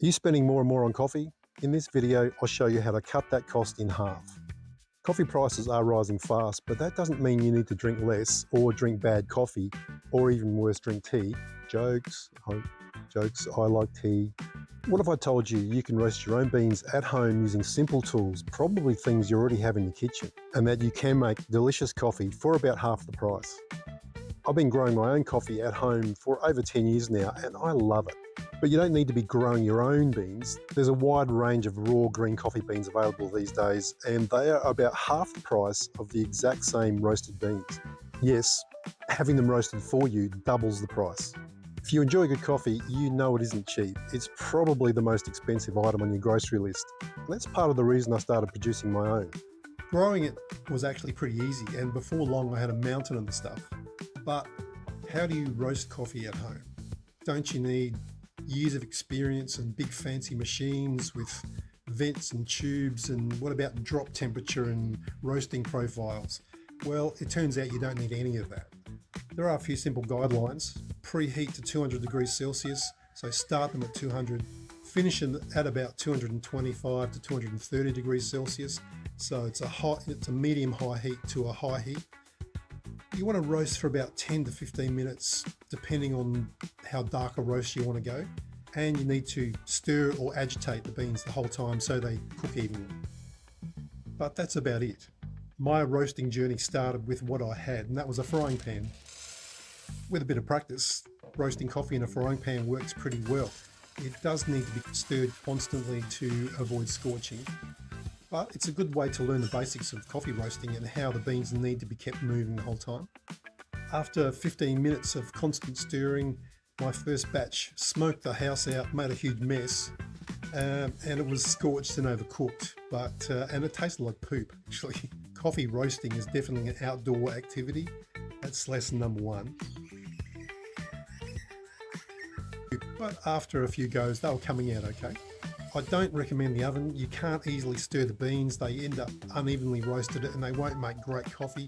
Are you spending more and more on coffee? In this video, I'll show you how to cut that cost in half. Coffee prices are rising fast, but that doesn't mean you need to drink less or drink bad coffee, or even worse, drink tea. Jokes, I like tea. What if I told you you can roast your own beans at home using simple tools, probably things you already have in your kitchen, and that you can make delicious coffee for about half the price? I've been growing my own coffee at home for over 10 years now, and I love it. But you don't need to be growing your own beans. There's a wide range of raw green coffee beans available these days, and they are about half the price of the exact same roasted beans. Yes, having them roasted for you doubles the price. If you enjoy good coffee, you know it isn't cheap. It's probably the most expensive item on your grocery list. And that's part of the reason I started producing my own. Growing it was actually pretty easy, and before long I had a mountain of the stuff. But how do you roast coffee at home? Don't you need years of experience and big fancy machines with vents and tubes, and what about drop temperature and roasting profiles? Well, it turns out you don't need any of that. There are a few simple guidelines. Preheat to 200 degrees Celsius, so start them at 200, finish them at about 225 to 230 degrees Celsius, so it's a medium high heat to a high heat. You want to roast for about 10 to 15 minutes, depending on how dark a roast you want to go. And you need to stir or agitate the beans the whole time so they cook evenly. But that's about it. My roasting journey started with what I had, and that was a frying pan. With a bit of practice, roasting coffee in a frying pan works pretty well. It does need to be stirred constantly to avoid scorching. But it's a good way to learn the basics of coffee roasting and how the beans need to be kept moving the whole time. After 15 minutes of constant stirring, my first batch smoked the house out, made a huge mess, and it was scorched and overcooked, and it tasted like poop, actually. Coffee roasting is definitely an outdoor activity. That's lesson number one. But after a few goes, they were coming out okay. I don't recommend the oven. You can't easily stir the beans. They end up unevenly roasted and they won't make great coffee,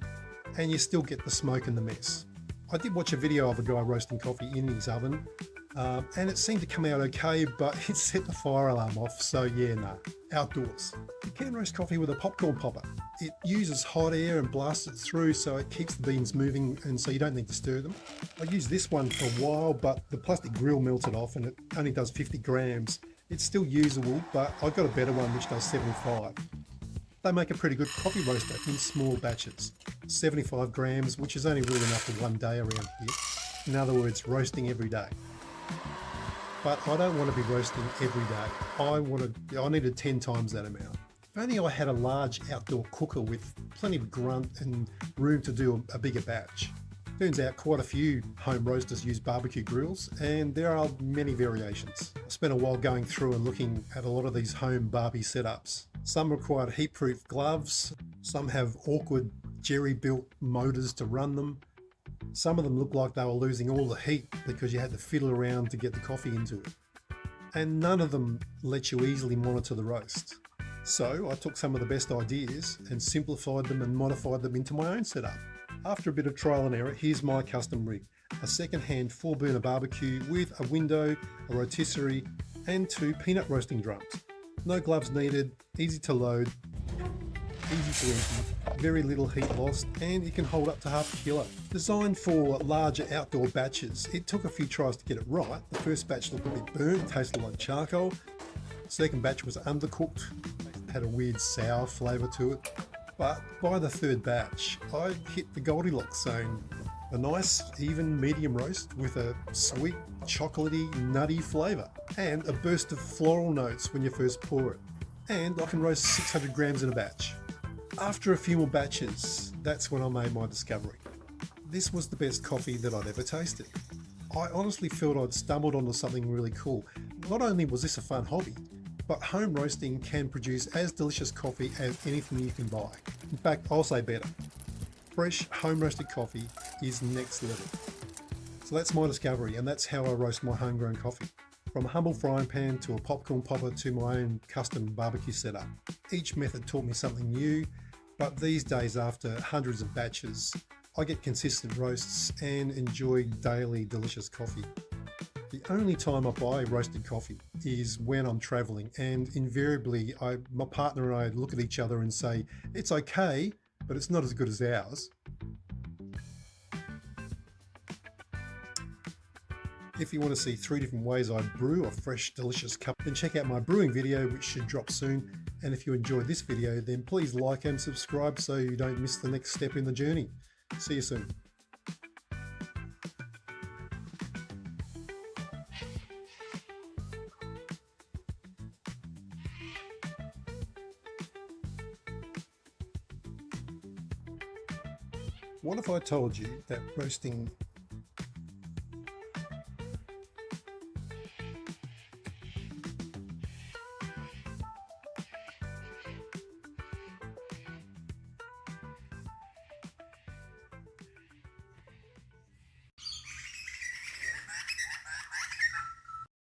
and you still get the smoke and the mess. I did watch a video of a guy roasting coffee in his oven, and it seemed to come out okay, but it set the fire alarm off, so yeah, nah, outdoors. You can roast coffee with a popcorn popper. It uses hot air and blasts it through, so it keeps the beans moving, and so you don't need to stir them. I used this one for a while, but the plastic grill melted off and it only does 50 grams. It's still usable, but I got a better one which does 75. They make a pretty good coffee roaster in small batches. 75 grams, which is only really enough for one day around here. In other words, roasting every day. But I don't want to be roasting every day. I needed 10 times that amount. If only I had a large outdoor cooker with plenty of grunt and room to do a bigger batch. Turns out quite a few home roasters use barbecue grills, and there are many variations. I spent a while going through and looking at a lot of these home barbie setups. Some require heat-proof gloves, some have awkward jerry-built motors to run them. Some of them look like they were losing all the heat because you had to fiddle around to get the coffee into it. And none of them let you easily monitor the roast. So I took some of the best ideas and simplified them and modified them into my own setup. After a bit of trial and error, here's my custom rig. A second-hand 4-burner barbecue with a window, a rotisserie, and 2 peanut roasting drums. No gloves needed, easy to load, easy to empty, very little heat lost, and it can hold up to half a kilo. Designed for larger outdoor batches, it took a few tries to get it right. The first batch looked a bit burnt, tasted like charcoal. The second batch was undercooked, had a weird sour flavour to it. But by the third batch, I hit the Goldilocks zone. A nice, even medium roast with a sweet, chocolatey, nutty flavour, and a burst of floral notes when you first pour it. And I can roast 600 grams in a batch. After a few more batches, that's when I made my discovery. This was the best coffee that I'd ever tasted. I honestly felt I'd stumbled onto something really cool. Not only was this a fun hobby, but home roasting can produce as delicious coffee as anything you can buy. In fact, I'll say better. Fresh home roasted coffee is next level. So that's my discovery, and that's how I roast my homegrown coffee. From a humble frying pan to a popcorn popper to my own custom barbecue setup. Each method taught me something new, but these days, after hundreds of batches, I get consistent roasts and enjoy daily delicious coffee. The only time I buy roasted coffee is when I'm traveling, and invariably my partner and I look at each other and say, it's okay, but it's not as good as ours. If you want to see 3 different ways I brew a fresh, delicious cup, then check out my brewing video, which should drop soon. And if you enjoyed this video, then please like and subscribe so you don't miss the next step in the journey. See you soon. What if I told you that roasting